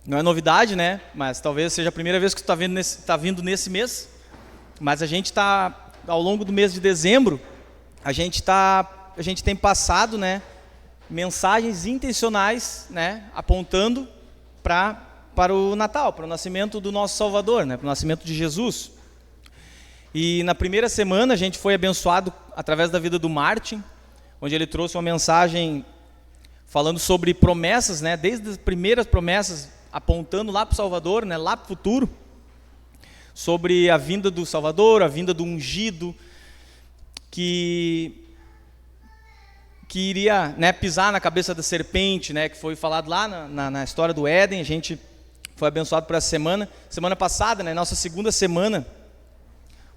Não é novidade, né? Mas talvez seja a primeira vez que tu está vindo nesse mês. Mas a gente está, ao longo do mês de dezembro, a gente tem passado, né, mensagens intencionais, né, apontando para o Natal, para o nascimento do nosso Salvador, né, para o nascimento de Jesus. E na primeira semana a gente foi abençoado através da vida do Martin, onde ele trouxe uma mensagem falando sobre promessas, né, desde as primeiras promessas, apontando lá para o Salvador, né, lá para o futuro, sobre a vinda do Salvador, a vinda do ungido, que iria, né, pisar na cabeça da serpente, né, que foi falado lá na história do Éden. A gente foi abençoado por essa semana. Semana passada, né, nossa segunda semana,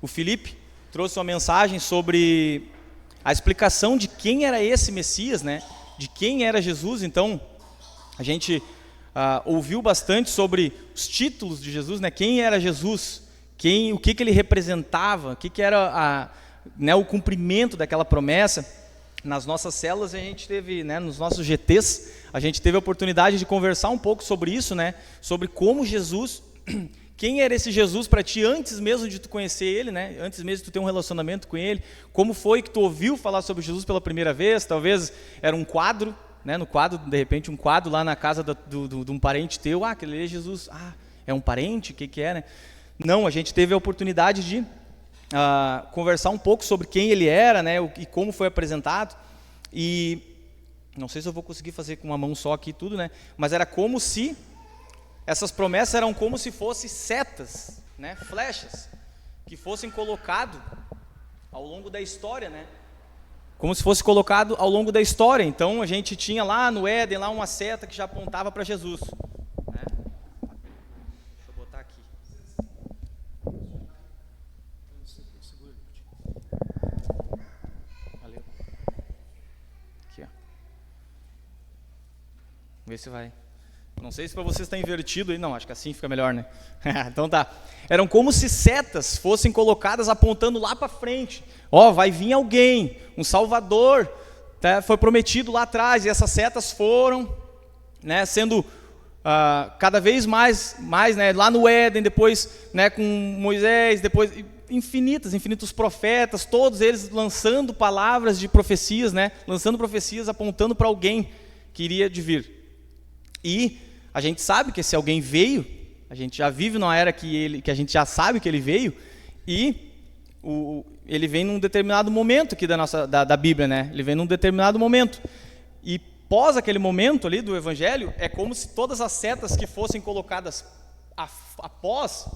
o Felipe trouxe uma mensagem sobre a explicação de quem era esse Messias, né, de quem era Jesus. Então, a gente ouviu bastante sobre os títulos de Jesus, né, quem era Jesus, o que ele representava, o que era né, o cumprimento daquela promessa. Nas nossas células a gente teve, né, nos nossos GTs, a gente teve a oportunidade de conversar um pouco sobre isso, né, sobre como Jesus, quem era esse Jesus para ti antes mesmo de tu conhecer ele, né, antes mesmo de tu ter um relacionamento com ele, como foi que tu ouviu falar sobre Jesus pela primeira vez. Talvez era um quadro, né, no quadro, de repente um quadro lá na casa de um parente teu, aquele é Jesus, é um parente, o que é, né? Não, a gente teve a oportunidade de conversar um pouco sobre quem ele era, né, e como foi apresentado. E não sei se eu vou conseguir fazer com uma mão só aqui tudo, né, mas era como se essas promessas eram como se fossem setas, né, flechas que fossem colocado ao longo da história, né, como se fosse colocado ao longo da história. Então a gente tinha lá no Éden lá uma seta que já apontava para Jesus, né? Deixa eu botar aqui. Valeu. Aqui, ó. Vamos ver se vai. Não sei se para vocês está invertido aí. Não, acho que assim fica melhor, né? Então tá. Eram como se setas fossem colocadas apontando lá para frente. Vai vir alguém, um Salvador, tá? Foi prometido lá atrás, e essas setas foram, né, sendo cada vez mais, né, lá no Éden, depois, né, com Moisés, depois infinitos profetas, todos eles lançando palavras de profecias, né, lançando profecias apontando para alguém que iria de vir. E a gente sabe que esse alguém veio, a gente já vive numa era que a gente já sabe que ele veio, e ele vem num determinado momento aqui da Bíblia, né? Ele vem num determinado momento. E pós aquele momento ali do Evangelho, é como se todas as setas que fossem colocadas após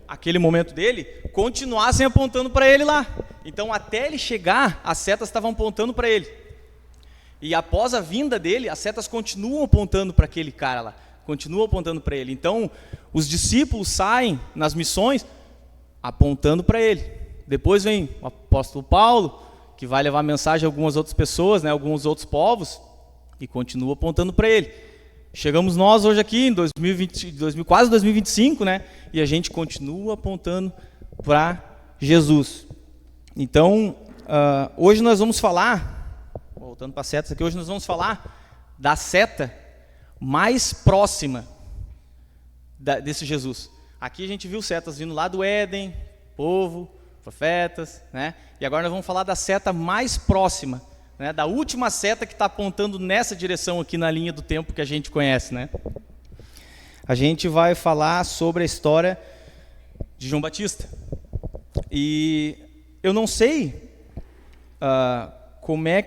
aquele momento dele, continuassem apontando para ele lá. Então, até ele chegar, as setas estavam apontando para ele. E após a vinda dele, as setas continuam apontando para aquele cara lá, continuam apontando para ele. Então, os discípulos saem nas missões apontando para ele. Depois vem o apóstolo Paulo, que vai levar a mensagem a algumas outras pessoas, né, alguns outros povos, e continua apontando para ele. Chegamos nós hoje aqui em 2020, quase 2025, né, e a gente continua apontando para Jesus. Então, hoje nós vamos falar, voltando para as setas aqui, hoje nós vamos falar da seta mais próxima desse Jesus. Aqui a gente viu setas vindo lá do Éden, povo, profetas, né? E agora nós vamos falar da seta mais próxima, né? Da última seta que está apontando nessa direção aqui na linha do tempo que a gente conhece, né? A gente vai falar sobre a história de João Batista. E eu não sei como é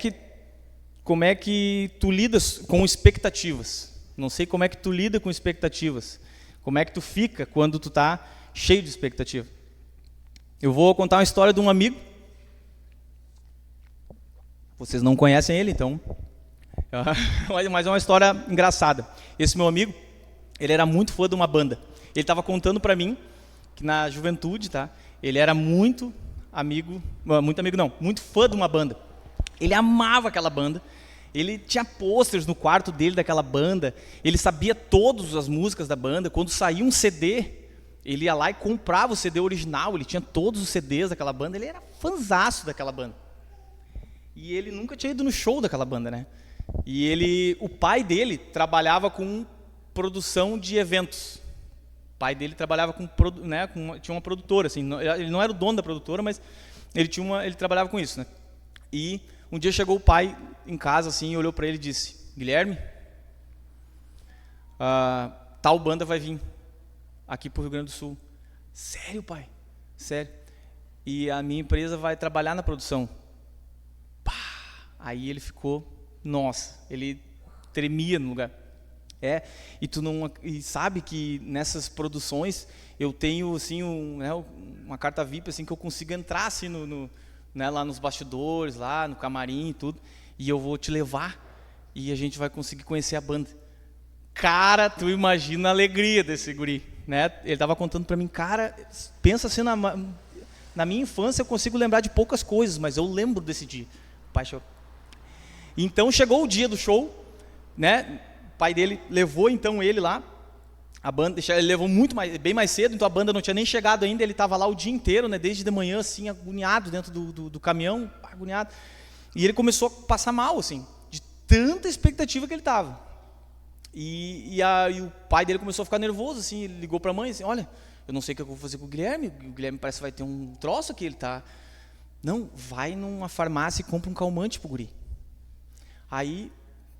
que tu lidas com expectativas. Não sei como é que tu lida com expectativas. Como é que tu fica quando tu está cheio de expectativa? Eu vou contar uma história de um amigo. Vocês não conhecem ele, então. Mas é uma história engraçada. Esse meu amigo, ele era muito fã de uma banda. Ele estava contando para mim que na juventude, tá? Ele era muito fã de uma banda. Ele amava aquela banda. Ele tinha pôsteres no quarto dele daquela banda, ele sabia todas as músicas da banda. Quando saía um CD, ele ia lá e comprava o CD original, ele tinha todos os CDs daquela banda, ele era fãzaço daquela banda. E ele nunca tinha ido no show daquela banda, né? E o pai dele trabalhava com produção de eventos. O pai dele trabalhava tinha uma produtora, assim, ele não era o dono da produtora, mas ele trabalhava com isso, né? E um dia chegou o pai em casa, assim, olhou para ele e disse: Guilherme, tal banda vai vir aqui para o Rio Grande do Sul. Sério, pai? Sério. E a minha empresa vai trabalhar na produção. Pá! Aí ele ficou, nossa, ele tremia no lugar. E sabe que nessas produções eu tenho assim uma carta VIP assim que eu consigo entrar assim lá nos bastidores, lá no camarim e tudo, e eu vou te levar e a gente vai conseguir conhecer a banda. Cara, tu imagina a alegria desse guri, né? Ele estava contando para mim, cara, pensa assim na minha infância eu consigo lembrar de poucas coisas, mas eu lembro desse dia. Então chegou o dia do show, né? O pai dele levou então ele lá, a banda, ele levou bem mais cedo, então a banda não tinha nem chegado ainda, ele estava lá o dia inteiro, né, desde de manhã, assim, agoniado dentro do caminhão, agoniado, e ele começou a passar mal, assim, de tanta expectativa que ele estava. E o pai dele começou a ficar nervoso, assim, ele ligou para a mãe, assim, olha, eu não sei o que eu vou fazer com o Guilherme parece que vai ter um troço aqui, ele tá... Não, vai numa farmácia e compra um calmante pro guri. Aí...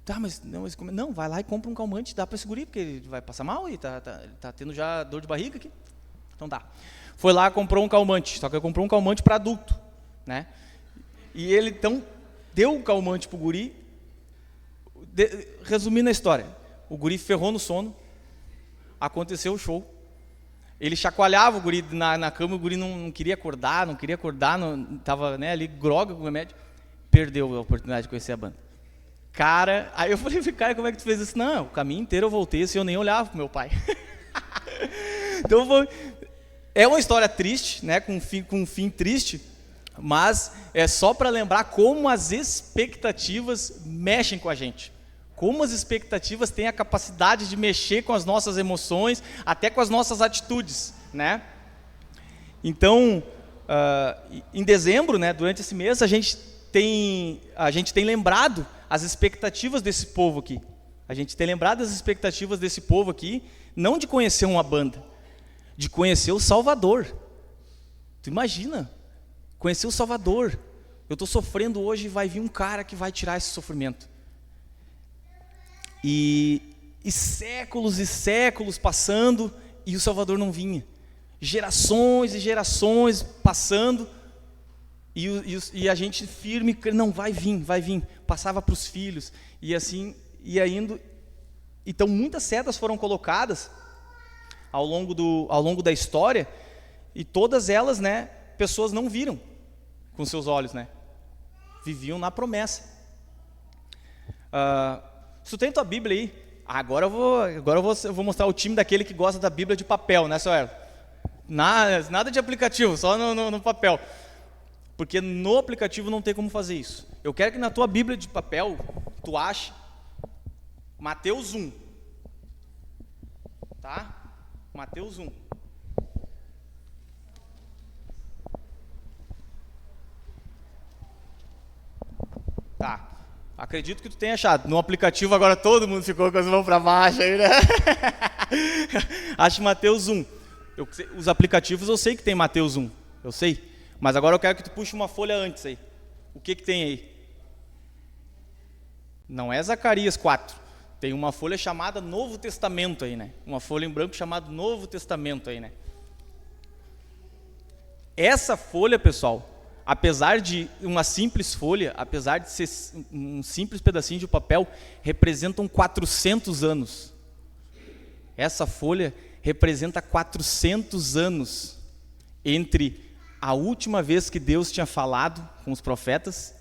Tá, mas não, vai lá e compra um calmante, dá para esse guri, porque ele vai passar mal e tá tendo já dor de barriga aqui. Então tá. Foi lá, comprou um calmante, só que ele comprou um calmante para adulto, né? E ele então deu o calmante pro guri. Resumindo a história, o guri ferrou no sono, aconteceu o show, ele chacoalhava o guri na cama, o guri não queria acordar, estava ali groga com o remédio, perdeu a oportunidade de conhecer a banda. Cara, aí eu falei, cara, como é que tu fez isso? Não, o caminho inteiro eu voltei assim, eu nem olhava pro meu pai. Então é uma história triste, né, com um fim triste, mas é só para lembrar como as expectativas mexem com a gente. Como as expectativas têm a capacidade de mexer com as nossas emoções, até com as nossas atitudes, né? Então, em dezembro, né, durante esse mês, a gente tem lembrado as expectativas desse povo aqui. A gente tem lembrado as expectativas desse povo aqui, não de conhecer uma banda, de conhecer o Salvador. Tu imagina, conhecer o Salvador. Eu estou sofrendo hoje e vai vir um cara que vai tirar esse sofrimento. E séculos e séculos passando e o Salvador não vinha. Gerações e gerações passando e a gente firme, não, vai vir. Passava para os filhos e assim ia indo. Então muitas setas foram colocadas ao longo da história e todas elas, né, pessoas não viram com seus olhos, né? Viviam na promessa. Se tu tem tua Bíblia aí, agora eu vou mostrar o time daquele que gosta da Bíblia de papel, né, senhora? Nada de aplicativo, só no papel. Porque no aplicativo não tem como fazer isso. Eu quero que na tua Bíblia de papel, tu ache Mateus 1. Tá? Mateus 1. Tá. Acredito que tu tenha achado. No aplicativo agora todo mundo ficou com as mãos para baixo aí, né? Ache Mateus 1. Os aplicativos eu sei que tem Mateus 1. Eu sei. Mas agora eu quero que tu puxe uma folha antes aí. O que tem aí? Não é Zacarias 4. Tem uma folha chamada Novo Testamento aí, né? Uma folha em branco chamada Novo Testamento aí, né? Essa folha, pessoal, apesar de uma simples folha, apesar de ser um simples pedacinho de papel, representam 400 anos. Essa folha representa 400 anos entre a última vez que Deus tinha falado com os profetas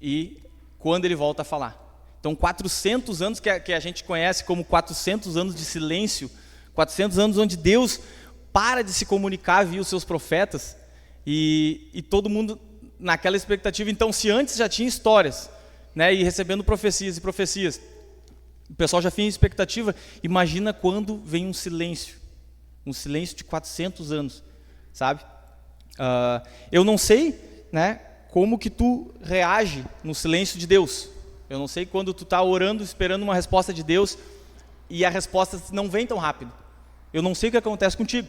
e quando ele volta a falar. Então, 400 anos que a gente conhece como 400 anos de silêncio, 400 anos onde Deus para de se comunicar via os seus profetas e todo mundo naquela expectativa. Então, se antes já tinha histórias, né, e recebendo profecias e profecias, o pessoal já tinha expectativa, imagina quando vem um silêncio de 400 anos. Sabe? Eu não sei, né, como que tu reage no silêncio de Deus. Eu não sei quando tu está orando, esperando uma resposta de Deus e a resposta não vem tão rápido. Eu não sei o que acontece contigo.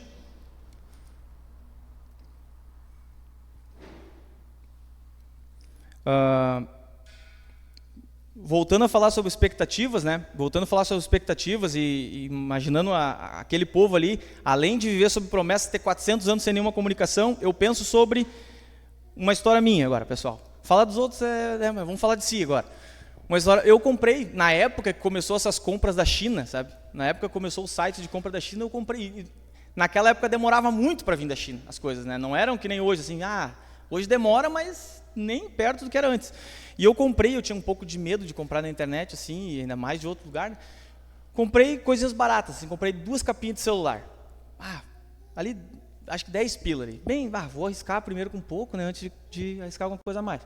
Voltando a falar sobre expectativas, né? Voltando a falar sobre expectativas e imaginando aquele povo ali, além de viver sob promessa, ter 400 anos sem nenhuma comunicação, eu penso sobre uma história minha agora, pessoal. Falar dos outros mas vamos falar de si agora. Uma história, eu comprei, na época que começou essas compras da China, sabe? Na época que começou o site de compra da China, eu comprei. Naquela época demorava muito para vir da China as coisas, né? Não eram que nem hoje, assim, hoje demora, mas nem perto do que era antes. E eu comprei, eu tinha um pouco de medo de comprar na internet, assim, e ainda mais de outro lugar. Comprei coisinhas baratas, assim, comprei 2 capinhas de celular. Ali, acho que 10 pila ali. Bem, vou arriscar primeiro com um pouco, né, antes de arriscar alguma coisa a mais.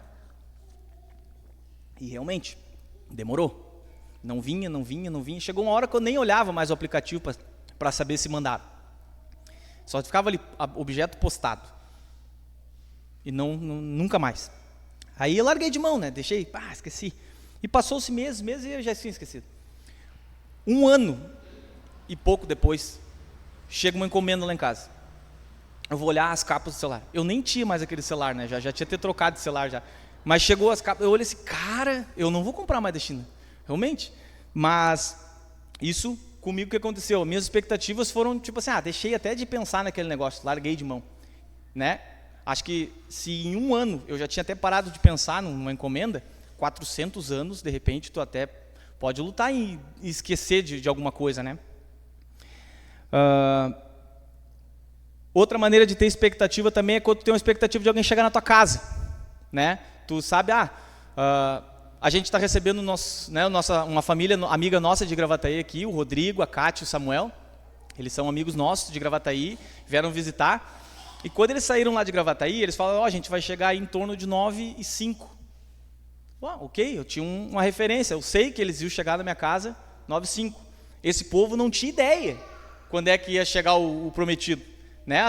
E realmente, demorou. Não vinha. Chegou uma hora que eu nem olhava mais o aplicativo para saber se mandava. Só ficava ali, objeto postado. E nunca mais. Aí eu larguei de mão, né? Deixei, esqueci. E passou-se meses e eu já tinha esquecido. 1 ano e pouco depois, chega uma encomenda lá em casa. Eu vou olhar as capas do celular. Eu nem tinha mais aquele celular, né? Já tinha trocado de celular já. Mas chegou as capas, eu olhei assim, cara, eu não vou comprar mais da China. Realmente. Mas isso comigo que aconteceu. Minhas expectativas foram tipo assim, deixei até de pensar naquele negócio, larguei de mão, né? Acho que se em 1 ano eu já tinha até parado de pensar numa encomenda, 400 anos, de repente, tu até pode lutar e esquecer de alguma coisa, né? Outra maneira de ter expectativa também é quando tu tem uma expectativa de alguém chegar na tua casa, né? Tu sabe, a gente está recebendo uma família amiga nossa de Gravataí aqui, o Rodrigo, a Cátia e o Samuel. Eles são amigos nossos de Gravataí, vieram visitar. E quando eles saíram lá de Gravataí, eles falaram, a gente vai chegar aí em torno de 9h05. Ok, eu tinha uma referência, eu sei que eles iam chegar na minha casa 9h05. Esse povo não tinha ideia quando é que ia chegar o prometido. Né?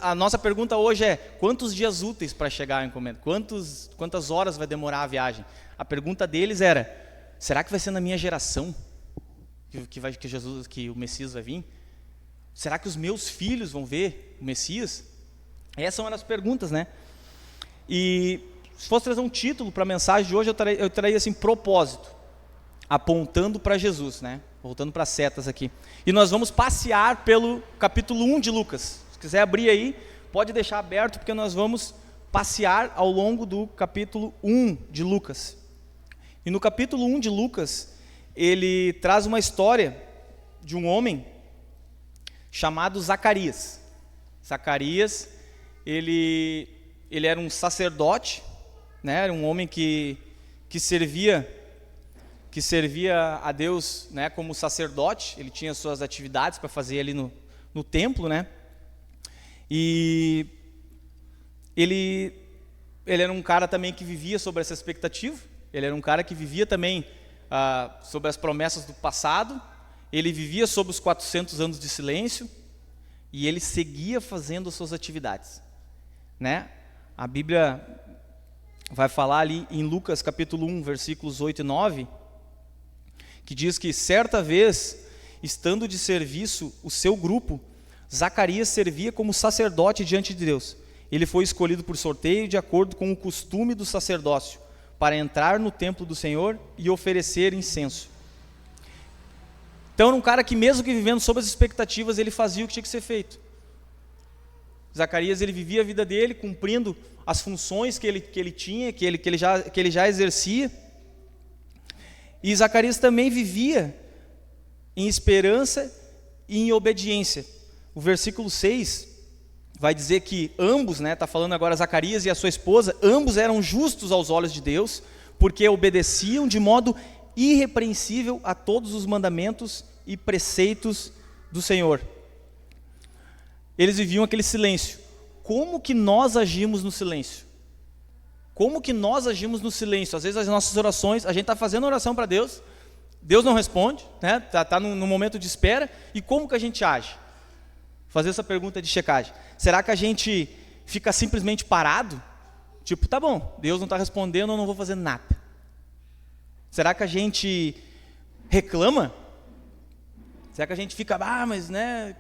A nossa pergunta hoje é, quantos dias úteis para chegar a encomenda? Quantas horas vai demorar a viagem? A pergunta deles era, será que vai ser na minha geração que o Messias vai vir? Será que os meus filhos vão ver o Messias? Essas são as perguntas, né? E se fosse trazer um título para a mensagem de hoje, eu traria assim, propósito, apontando para Jesus, né? Voltando para as setas aqui. E nós vamos passear pelo capítulo 1 de Lucas. Se quiser abrir aí, pode deixar aberto, porque nós vamos passear ao longo do capítulo 1 de Lucas. E no capítulo 1 de Lucas, ele traz uma história de um homem chamado Zacarias. Zacarias, ele era um sacerdote, né? Era um homem que servia a Deus, né, como sacerdote. Ele tinha suas atividades para fazer ali no templo, né? E ele era um cara também que vivia sobre essa expectativa. Ele era um cara que vivia também sobre as promessas do passado. Ele vivia sobre os 400 anos de silêncio e ele seguia fazendo as suas atividades, né? A Bíblia vai falar ali em Lucas capítulo 1, versículos 8 e 9, que diz que certa vez, estando de serviço o seu grupo, Zacarias servia como sacerdote diante de Deus. Ele foi escolhido por sorteio de acordo com o costume do sacerdócio, para entrar no templo do Senhor e oferecer incenso. Então era um cara que, mesmo que vivendo sob as expectativas, ele fazia o que tinha que ser feito. Zacarias, ele vivia a vida dele, cumprindo as funções que ele tinha, que ele já exercia. E Zacarias também vivia em esperança e em obediência. O versículo 6 vai dizer que ambos, né, está falando agora Zacarias e a sua esposa, ambos eram justos aos olhos de Deus, porque obedeciam de modo irrepreensível a todos os mandamentos e preceitos do Senhor. Eles viviam aquele silêncio. Como que nós agimos no silêncio? Como que nós agimos no silêncio? Às vezes as nossas orações, a gente está fazendo oração para Deus, Deus não responde, né? Tá num momento de espera, e como que a gente age? Fazer essa pergunta de checagem. Será que a gente fica simplesmente parado? Tipo, tá bom, Deus não está respondendo, eu não vou fazer nada. Será que a gente reclama? Será que a gente fica, mas né,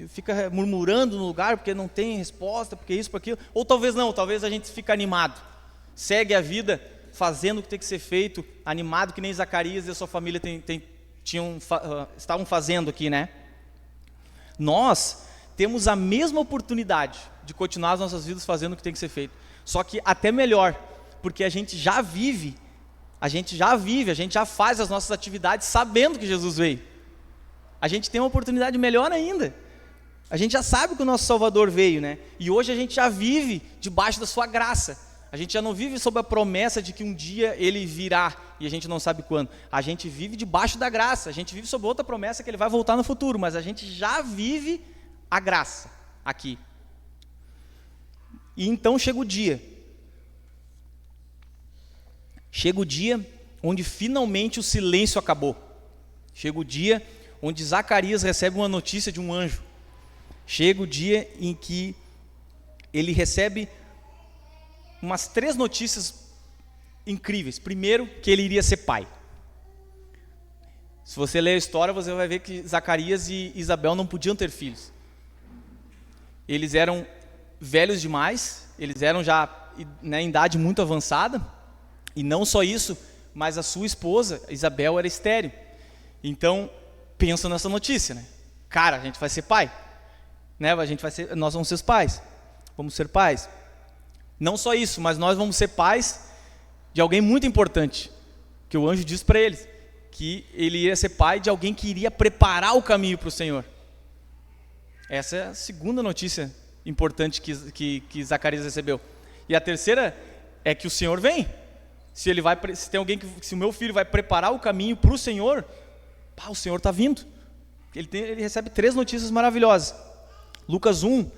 fica murmurando no lugar porque não tem resposta, porque isso, porque aquilo? Ou talvez não, talvez a gente fique animado, segue a vida fazendo o que tem que ser feito, animado que nem Zacarias e a sua família estavam fazendo aqui, né? Nós temos a mesma oportunidade de continuar as nossas vidas fazendo o que tem que ser feito, só que até melhor, porque a gente já faz as nossas atividades sabendo que Jesus veio. A gente tem uma oportunidade melhor ainda. A gente já sabe que o nosso Salvador veio, né? E hoje a gente já vive debaixo da sua graça. A gente já não vive sob a promessa de que um dia Ele virá, e a gente não sabe quando. A gente vive debaixo da graça. A gente vive sob outra promessa que Ele vai voltar no futuro, mas a gente já vive a graça aqui. E então chega o dia. Chega o dia onde finalmente o silêncio acabou. Chega o dia onde Zacarias recebe uma notícia de um anjo. Chega o dia em que ele recebe umas 3 notícias incríveis. Primeiro, que ele iria ser pai. Se você ler a história, você vai ver que Zacarias e Isabel não podiam ter filhos. Eles eram velhos demais, eles eram já em idade muito avançada, e não só isso, mas a sua esposa, Isabel, era estéril. Então, pensa nessa notícia, né? Cara, a gente vai ser pai, né? Nós vamos ser pais, vamos ser pais. Não só isso, mas nós vamos ser pais de alguém muito importante, que o anjo disse para eles, que ele iria ser pai de alguém que iria preparar o caminho para o Senhor. Essa é a segunda notícia importante que Zacarias recebeu. E a terceira é que o Senhor vem. Se o meu filho vai preparar o caminho para o Senhor, o Senhor está vindo. Ele recebe 3 notícias maravilhosas. Lucas 1,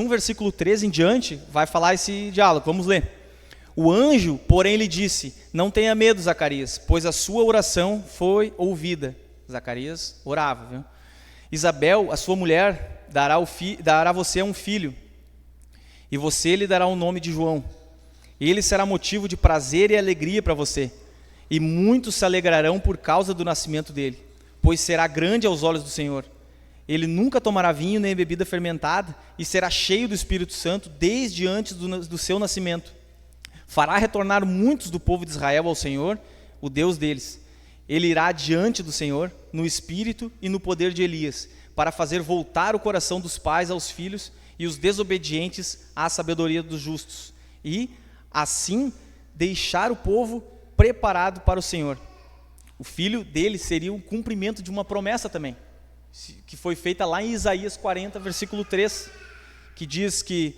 versículo 13 em diante, vai falar esse diálogo. Vamos ler. O anjo, porém, lhe disse: não tenha medo, Zacarias, pois a sua oração foi ouvida. Zacarias orava, viu? Isabel, a sua mulher, dará a você um filho, e você lhe dará o nome de João. Ele será motivo de prazer e alegria para você, e muitos se alegrarão por causa do nascimento dele, pois será grande aos olhos do Senhor. Ele nunca tomará vinho nem bebida fermentada, e será cheio do Espírito Santo desde antes do seu nascimento. Fará retornar muitos do povo de Israel ao Senhor, o Deus deles. Ele irá diante do Senhor, no espírito e no poder de Elias, para fazer voltar o coração dos pais aos filhos e os desobedientes à sabedoria dos justos, e, assim, deixar o povo preparado para o Senhor. O filho dele seria o cumprimento de uma promessa também, que foi feita lá em Isaías 40, versículo 3, que diz que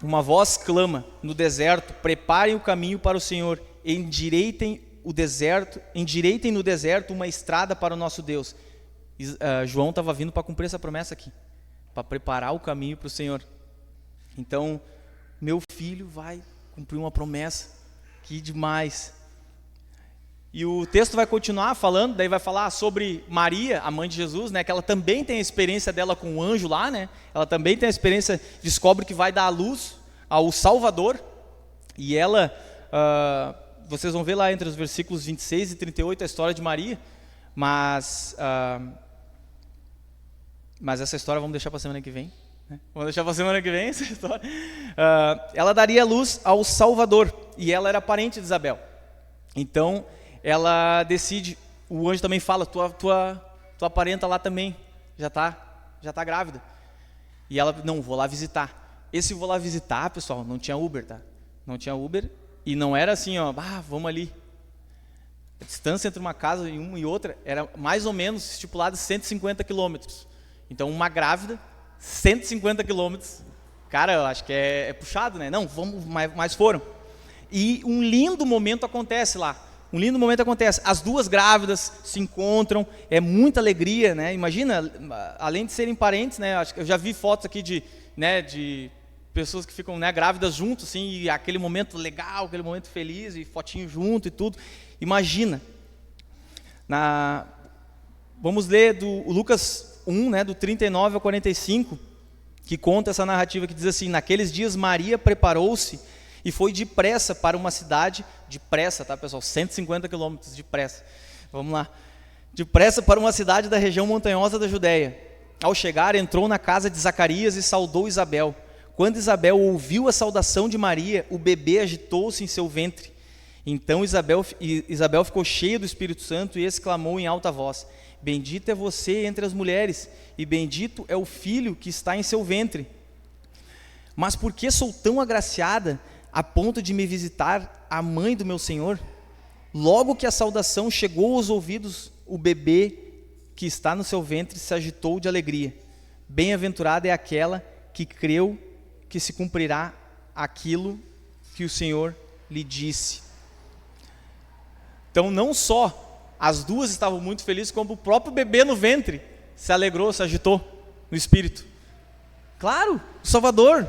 uma voz clama no deserto: preparem o caminho para o Senhor, endireitem no deserto uma estrada para o nosso Deus. João estava vindo para cumprir essa promessa aqui, para preparar o caminho para o Senhor. Então, meu filho vai cumprir uma promessa, que demais. E o texto vai continuar falando, daí vai falar sobre Maria, a mãe de Jesus, né, que ela também tem a experiência dela com o anjo lá, né, ela também tem a experiência, descobre que vai dar à luz ao Salvador, e ela, vocês vão ver lá entre os versículos 26 e 38 a história de Maria, mas essa história vamos deixar para a semana que vem, né? Vamos deixar para a semana que vem essa história. Ela daria luz ao Salvador, e ela era parente de Isabel. Então, ela decide, o anjo também fala: tua parenta lá também já tá grávida. E ela: não, vou lá visitar. Esse vou lá visitar, pessoal, não tinha Uber, tá? Não tinha Uber, e não era assim, vamos ali. A distância entre uma casa e uma e outra era mais ou menos estipulada 150 quilômetros. Então, uma grávida, 150 quilômetros, cara, eu acho que é puxado, né? Não, vamos, mas foram. E um lindo momento acontece lá. As duas grávidas se encontram, é muita alegria, né? Imagina, além de serem parentes, né? Eu já vi fotos aqui de pessoas que ficam, né, grávidas juntos, assim, e aquele momento legal, aquele momento feliz, e fotinho junto e tudo. Imagina. Vamos ler do Lucas 1, né, do 39 ao 45, que conta essa narrativa que diz assim: naqueles dias Maria preparou-se e foi depressa para uma cidade, depressa, tá pessoal, 150 quilômetros, depressa, vamos lá, depressa para uma cidade da região montanhosa da Judéia. Ao chegar, entrou na casa de Zacarias e saudou Isabel. Quando Isabel ouviu a saudação de Maria, o bebê agitou-se em seu ventre. Então Isabel ficou cheia do Espírito Santo e exclamou em alta voz: bendita é você entre as mulheres, e bendito é o filho que está em seu ventre. Mas por que sou tão agraciada a ponto de me visitar a mãe do meu Senhor? Logo que a saudação chegou aos ouvidos, o bebê que está no seu ventre se agitou de alegria. Bem-aventurada é aquela que creu que se cumprirá aquilo que o Senhor lhe disse. Então não só as duas estavam muito felizes, como o próprio bebê no ventre se alegrou, se agitou no espírito. Claro, o Salvador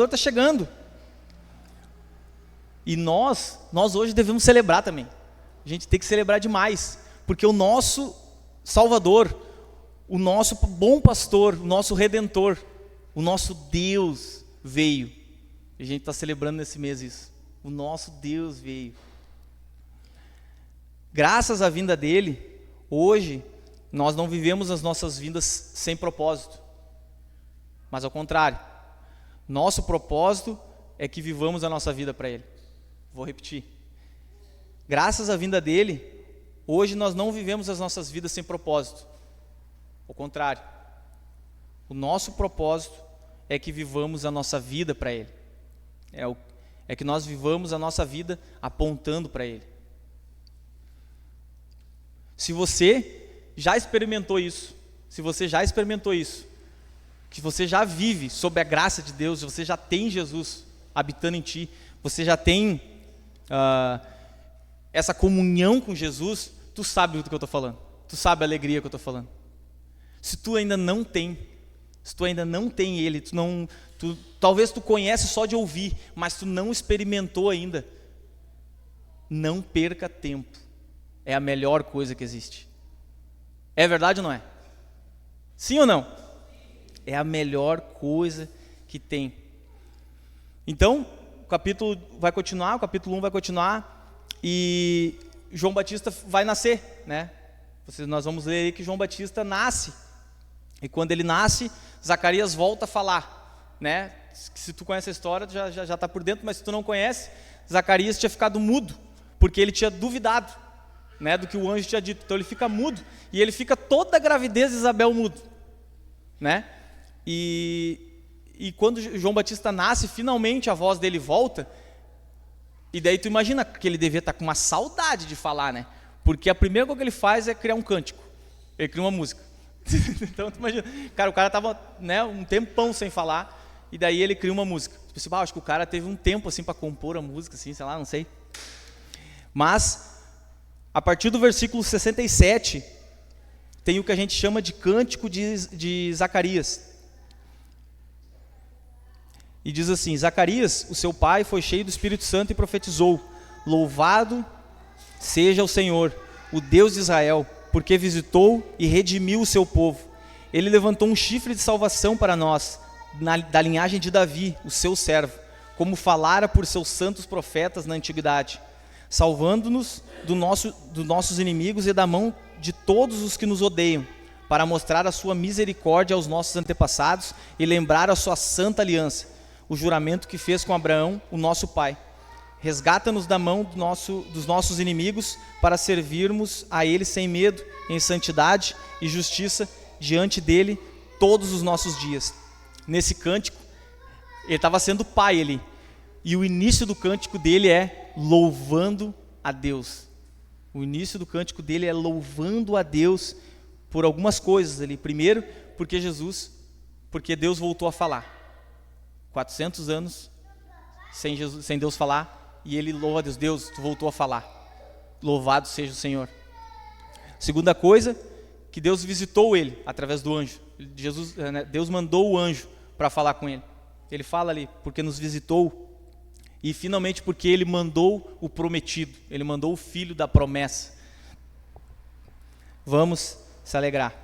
está chegando. E nós hoje devemos celebrar também. A gente tem que celebrar demais, porque o nosso Salvador, o nosso bom pastor, o nosso Redentor, o nosso Deus veio. E a gente está celebrando nesse mês isso. O nosso Deus veio. Graças à vinda dele, hoje, nós não vivemos as nossas vidas sem propósito. Mas ao contrário, nosso propósito é que vivamos a nossa vida para ele. Vou repetir. Graças à vinda dele, hoje nós não vivemos as nossas vidas sem propósito. Ao contrário, o nosso propósito é que vivamos a nossa vida para ele. É que nós vivamos a nossa vida apontando para ele. Se você já experimentou isso, que você já vive sob a graça de Deus, você já tem Jesus habitando em ti, você já tem essa comunhão com Jesus, tu sabe do que eu estou falando, tu sabe a alegria que eu estou falando. Se tu ainda não tem ele, talvez tu conhece só de ouvir, mas tu não experimentou ainda, não perca tempo. É a melhor coisa que existe. É verdade ou não é? Sim ou não? É a melhor coisa que tem. Então, o capítulo vai continuar, o capítulo 1 vai continuar, e João Batista vai nascer, né? Nós vamos ler aí que João Batista nasce. E quando ele nasce, Zacarias volta a falar, né? Se tu conhece a história, já está por dentro, mas se tu não conhece, Zacarias tinha ficado mudo, porque ele tinha duvidado, né, do que o anjo tinha dito. Então ele fica mudo, e ele fica toda a gravidez de Isabel mudo, né? E quando João Batista nasce, finalmente a voz dele volta, e daí tu imagina que ele devia estar com uma saudade de falar, né? Porque a primeira coisa que ele faz é criar um cântico, ele cria uma música. Então tu imagina, cara, o cara estava, né, um tempão sem falar, e daí ele cria uma música. Tipo assim, acho que o cara teve um tempo assim para compor a música, assim, sei lá, não sei. Mas a partir do versículo 67, tem o que a gente chama de cântico de Zacarias. E diz assim: Zacarias, o seu pai, foi cheio do Espírito Santo e profetizou: louvado seja o Senhor, o Deus de Israel, porque visitou e redimiu o seu povo. Ele levantou um chifre de salvação para nós, da linhagem de Davi, o seu servo, como falara por seus santos profetas na antiguidade, salvando-nos dos nossos inimigos e da mão de todos os que nos odeiam, para mostrar a sua misericórdia aos nossos antepassados e lembrar a sua santa aliança, o juramento que fez com Abraão, o nosso pai. Resgata-nos da mão dos nossos inimigos, para servirmos a ele sem medo, em santidade e justiça diante dele todos os nossos dias. Nesse cântico, ele estava sendo pai ali, e o início do cântico dele é louvando a Deus. O início do cântico dele é louvando a Deus por algumas coisas ali. Primeiro, porque Deus voltou a falar. 400 anos sem Deus falar, e ele louva a Deus. Deus, tu voltou a falar. Louvado seja o Senhor. Segunda coisa, que Deus visitou ele através do anjo. Deus mandou o anjo para falar com ele. Ele fala ali, porque nos visitou. E finalmente porque ele mandou o prometido, ele mandou o filho da promessa. Vamos se alegrar.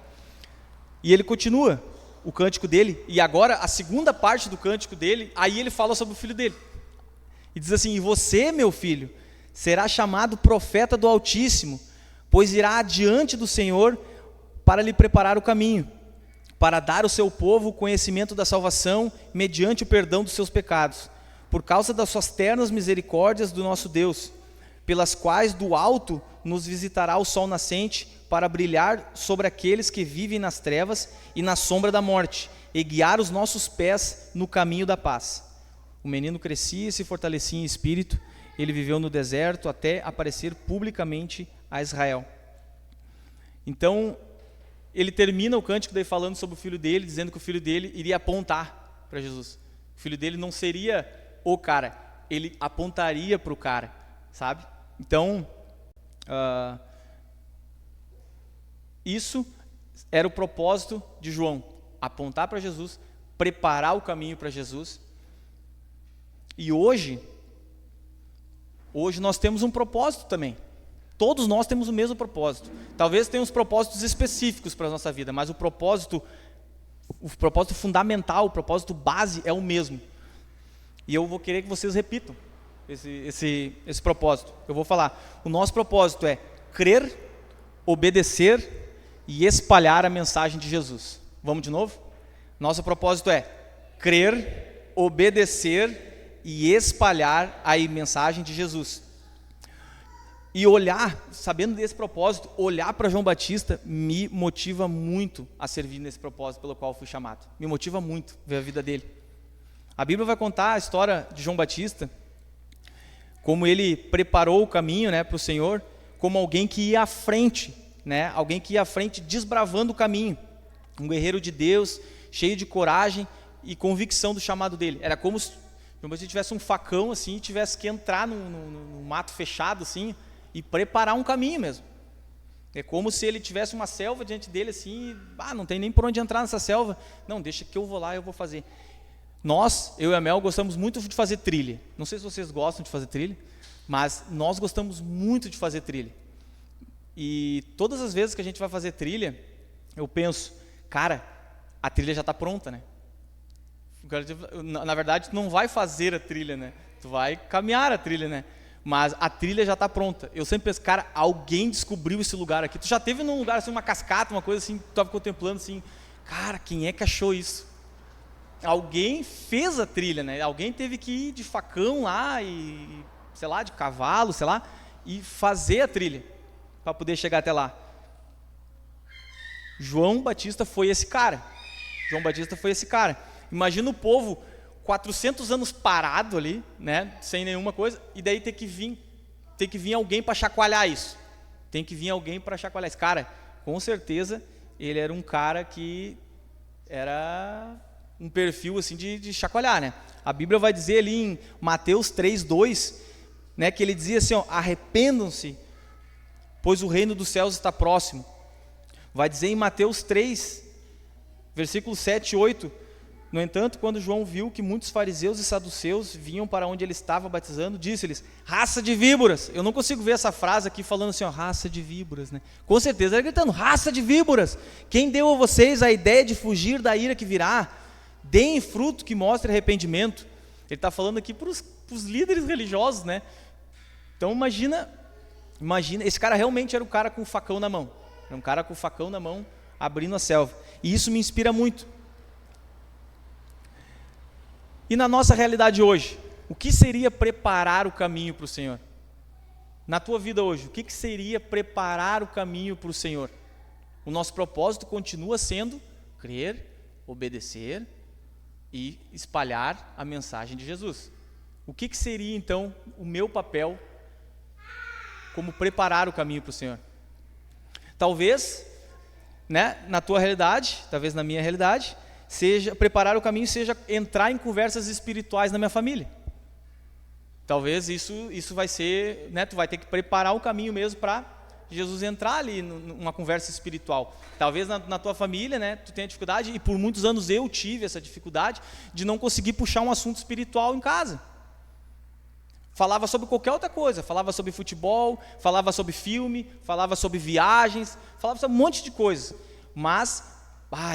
E ele continua o cântico dele, e agora a segunda parte do cântico dele, aí ele fala sobre o filho dele. E diz assim: e você, meu filho, será chamado profeta do Altíssimo, pois irá adiante do Senhor para lhe preparar o caminho, para dar ao seu povo o conhecimento da salvação, mediante o perdão dos seus pecados, por causa das suas ternas misericórdias do nosso Deus, pelas quais do alto nos visitará o sol nascente, para brilhar sobre aqueles que vivem nas trevas e na sombra da morte, e guiar os nossos pés no caminho da paz. O menino crescia e se fortalecia em espírito, ele viveu no deserto até aparecer publicamente a Israel. Então, ele termina o cântico daí falando sobre o filho dele, dizendo que o filho dele iria apontar para Jesus. O filho dele não seria o cara, ele apontaria para o cara, sabe? Então, isso era o propósito de João, apontar para Jesus, preparar o caminho para Jesus. E hoje nós temos um propósito também. Todos nós temos o mesmo propósito. Talvez tenhamos propósitos específicos para a nossa vida, mas o propósito fundamental, o propósito base é o mesmo. E eu vou querer que vocês repitam esse propósito. Eu vou falar: o nosso propósito é crer, obedecer e espalhar a mensagem de Jesus. Vamos de novo? Nosso propósito é crer, obedecer e espalhar a mensagem de Jesus. E olhar, sabendo desse propósito, olhar para João Batista me motiva muito a servir nesse propósito pelo qual fui chamado. Me motiva muito ver a vida dele. A Bíblia vai contar a história de João Batista, como ele preparou o caminho, para o Senhor, como alguém que ia à frente, alguém que ia à frente desbravando o caminho. Um guerreiro de Deus, cheio de coragem e convicção do chamado dele. Era como se João Batista tivesse um facão assim, e tivesse que entrar no mato fechado assim, e preparar um caminho mesmo. É como se ele tivesse uma selva diante dele assim, não tem nem por onde entrar nessa selva. Não, deixa que eu vou lá, eu vou fazer. Nós, eu e a Mel, gostamos muito de fazer trilha. Não sei se vocês gostam de fazer trilha, mas nós gostamos muito de fazer trilha. E todas as vezes que a gente vai fazer trilha, eu penso, cara, a trilha já está pronta, né? Na verdade, tu não vai fazer a trilha, Tu vai caminhar a trilha, Mas a trilha já está pronta. Eu sempre penso, cara, alguém descobriu esse lugar aqui. Tu já teve num lugar assim, uma cascata, uma coisa assim, tu estava contemplando assim, cara, quem é que achou isso? Alguém fez a trilha, Alguém teve que ir de facão lá e, sei lá, de cavalo, sei lá, e fazer a trilha para poder chegar até lá. João Batista foi esse cara. Imagina o povo 400 anos parado ali, sem nenhuma coisa, e daí tem que vir alguém para chacoalhar isso. Cara, com certeza, ele era um cara que era um perfil assim de chacoalhar, A Bíblia vai dizer ali em Mateus 3:2, que ele dizia assim, arrependam-se, pois o reino dos céus está próximo. Vai dizer em Mateus 3, versículos 7 e 8, no entanto, quando João viu que muitos fariseus e saduceus vinham para onde ele estava batizando, disse-lhes, raça de víboras. Eu não consigo ver essa frase aqui falando assim, raça de víboras, Com certeza ele gritando, raça de víboras, quem deu a vocês a ideia de fugir da ira que virá? Deem fruto que mostre arrependimento. Ele está falando aqui para os líderes religiosos, Então imagina, esse cara realmente era um cara com o facão na mão. Era um cara com o facão na mão, abrindo a selva. E isso me inspira muito. E na nossa realidade hoje, o que seria preparar o caminho para o Senhor? Na tua vida hoje, o que seria preparar o caminho para o Senhor? O nosso propósito continua sendo crer, obedecer e espalhar a mensagem de Jesus. O que seria então o meu papel como preparar o caminho para o Senhor? Talvez, na tua realidade, talvez na minha realidade, preparar o caminho seja entrar em conversas espirituais na minha família. Talvez isso vai ser, tu vai ter que preparar o caminho mesmo para Jesus entrar ali numa conversa espiritual. Talvez na tua família, tu tenha dificuldade, e por muitos anos eu tive essa dificuldade de não conseguir puxar um assunto espiritual em casa. Falava sobre qualquer outra coisa, falava sobre futebol, falava sobre filme, falava sobre viagens, falava sobre um monte de coisas, mas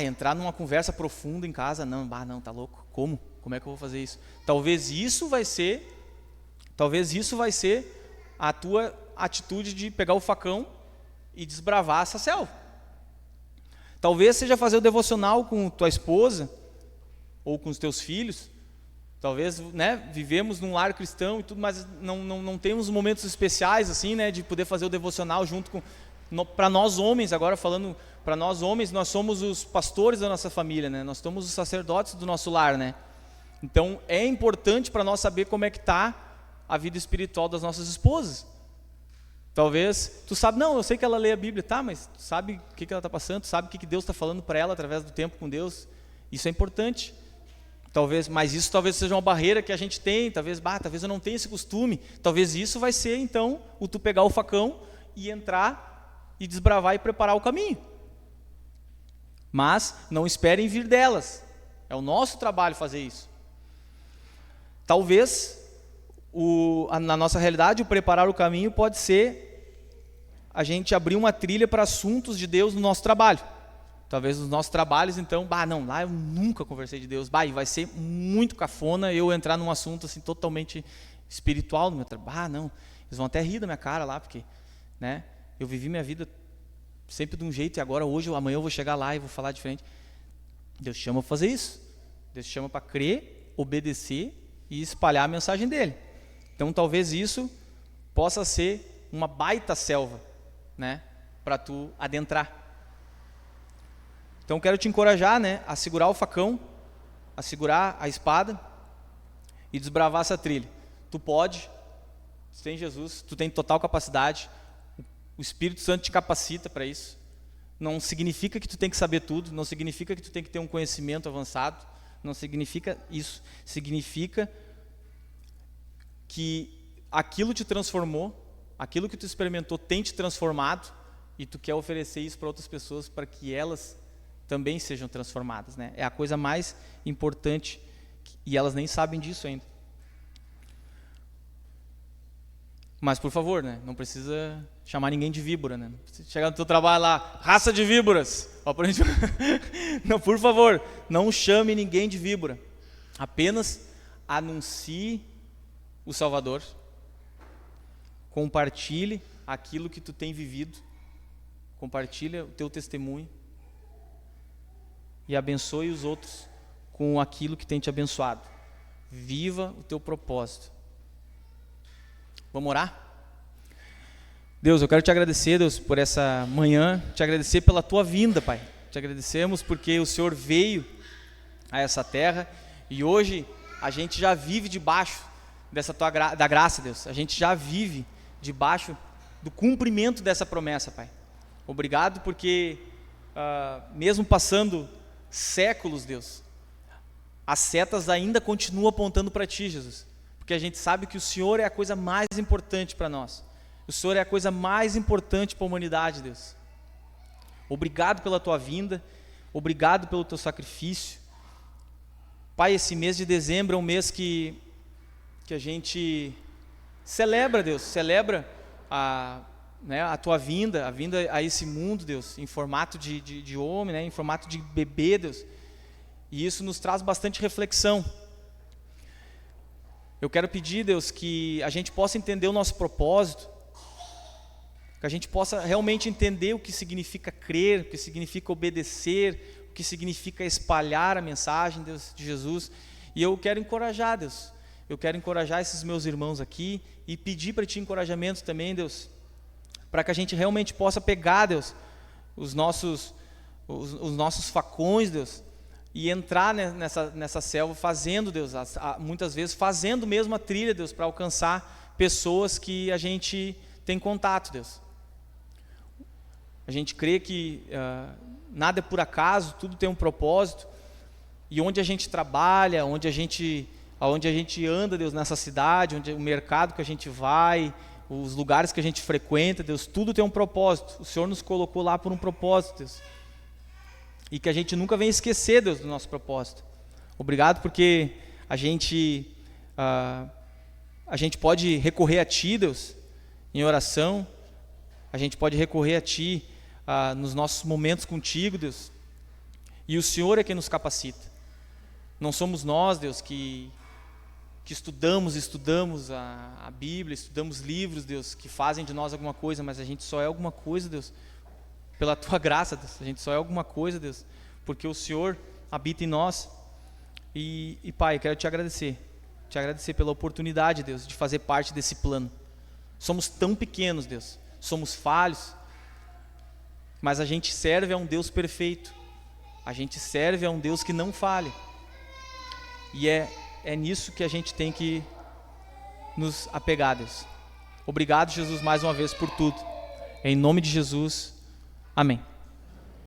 entrar numa conversa profunda em casa, não, tá louco, como é que eu vou fazer isso? Talvez isso vai ser Talvez isso vai ser a tua atitude de pegar o facão e desbravar essa selva. Talvez seja fazer o devocional com tua esposa ou com os teus filhos. Talvez, né, vivemos num lar cristão e tudo, mas não temos momentos especiais assim, né, de poder fazer o devocional junto com... Para nós homens, agora falando para nós homens, nós somos os pastores da nossa família, né? Nós somos os sacerdotes do nosso lar, né? Então é importante para nós saber como é que está a vida espiritual das nossas esposas. Talvez, tu sabe, não, eu sei que ela lê a Bíblia, tá, mas tu sabe o que ela está passando, tu sabe o que Deus está falando para ela através do tempo com Deus. Isso é importante. Talvez, mas isso talvez seja uma barreira que a gente tem, talvez eu não tenha esse costume. Talvez isso vai ser, então, o tu pegar o facão e entrar e desbravar e preparar o caminho. Mas não esperem vir delas. É o nosso trabalho fazer isso. Talvez, na nossa realidade, o preparar o caminho pode ser a gente abrir uma trilha para assuntos de Deus no nosso trabalho. Talvez nos nossos trabalhos, então, não, lá eu nunca conversei de Deus. E vai ser muito cafona eu entrar num assunto assim totalmente espiritual no meu trabalho. Não, eles vão até rir da minha cara lá, porque, né, eu vivi minha vida sempre de um jeito e agora amanhã eu vou chegar lá e vou falar diferente. Deus chama para fazer isso. Deus chama para crer, obedecer e espalhar a mensagem dele. Então talvez isso possa ser uma baita selva, né, para tu adentrar. Então quero te encorajar, né, a segurar o facão, a segurar a espada e desbravar essa trilha. Tu pode, tu tem Jesus, tu tem total capacidade. O Espírito Santo te capacita para isso. Não significa que tu tem que saber tudo, não significa que tu tem que ter um conhecimento avançado, não significa isso. Significa que aquilo te transformou, aquilo que tu experimentou tem te transformado e tu quer oferecer isso para outras pessoas para que elas também sejam transformadas, né? É a coisa mais importante e elas nem sabem disso ainda. Mas, por favor, né, não precisa chamar ninguém de víbora, né? Chegar no teu trabalho lá, raça de víboras. Não, por favor, não chame ninguém de víbora. Apenas anuncie o Salvador. Compartilhe aquilo que tu tem vivido. Compartilha o teu testemunho. E abençoe os outros com aquilo que tem te abençoado. Viva o teu propósito. Vamos orar? Deus, eu quero te agradecer, Deus, por essa manhã, te agradecer pela tua vinda, Pai. Te agradecemos porque o Senhor veio a essa terra e hoje a gente já vive debaixo dessa da graça, Deus. A gente já vive debaixo do cumprimento dessa promessa, Pai. Obrigado porque mesmo passando séculos, Deus, as setas ainda continuam apontando para Ti, Jesus. Porque a gente sabe que o Senhor é a coisa mais importante para nós. O Senhor é a coisa mais importante para a humanidade, Deus. Obrigado pela Tua vinda, obrigado pelo Teu sacrifício. Pai, esse mês de dezembro é um mês que a gente celebra, Deus, celebra a Tua vinda, a vinda a esse mundo, Deus, em formato de homem, né, em formato de bebê, Deus. E isso nos traz bastante reflexão. Eu quero pedir, Deus, que a gente possa entender o nosso propósito, que a gente possa realmente entender o que significa crer, o que significa obedecer, o que significa espalhar a mensagem, Deus, de Jesus. E eu quero encorajar, Deus, eu quero encorajar esses meus irmãos aqui e pedir para Ti encorajamento também, Deus, para que a gente realmente possa pegar, Deus, os nossos facões, Deus, e entrar nessa selva fazendo, Deus, muitas vezes fazendo mesmo a trilha, Deus, para alcançar pessoas que a gente tem contato, Deus. A gente crê que nada é por acaso, tudo tem um propósito, e onde a gente trabalha, onde a gente anda, Deus, nessa cidade, onde o mercado que a gente vai, os lugares que a gente frequenta, Deus, tudo tem um propósito. O Senhor nos colocou lá por um propósito, Deus. E que a gente nunca venha esquecer, Deus, do nosso propósito. Obrigado porque a gente pode recorrer a Ti, Deus, em oração. A gente pode recorrer a Ti nos nossos momentos contigo, Deus. E o Senhor é quem nos capacita. Não somos nós, Deus, que que estudamos a Bíblia, estudamos livros, Deus, que fazem de nós alguma coisa, mas a gente só é alguma coisa, Deus, pela Tua graça, Deus. A gente só é alguma coisa, Deus, porque o Senhor habita em nós. E Pai, quero te agradecer pela oportunidade, Deus, de fazer parte desse plano. Somos tão pequenos, Deus, somos falhos, mas a gente serve a um Deus perfeito, a gente serve a um Deus que não falha, e é nisso que a gente tem que nos apegar, Deus. Obrigado, Jesus, mais uma vez por tudo, em nome de Jesus, amém.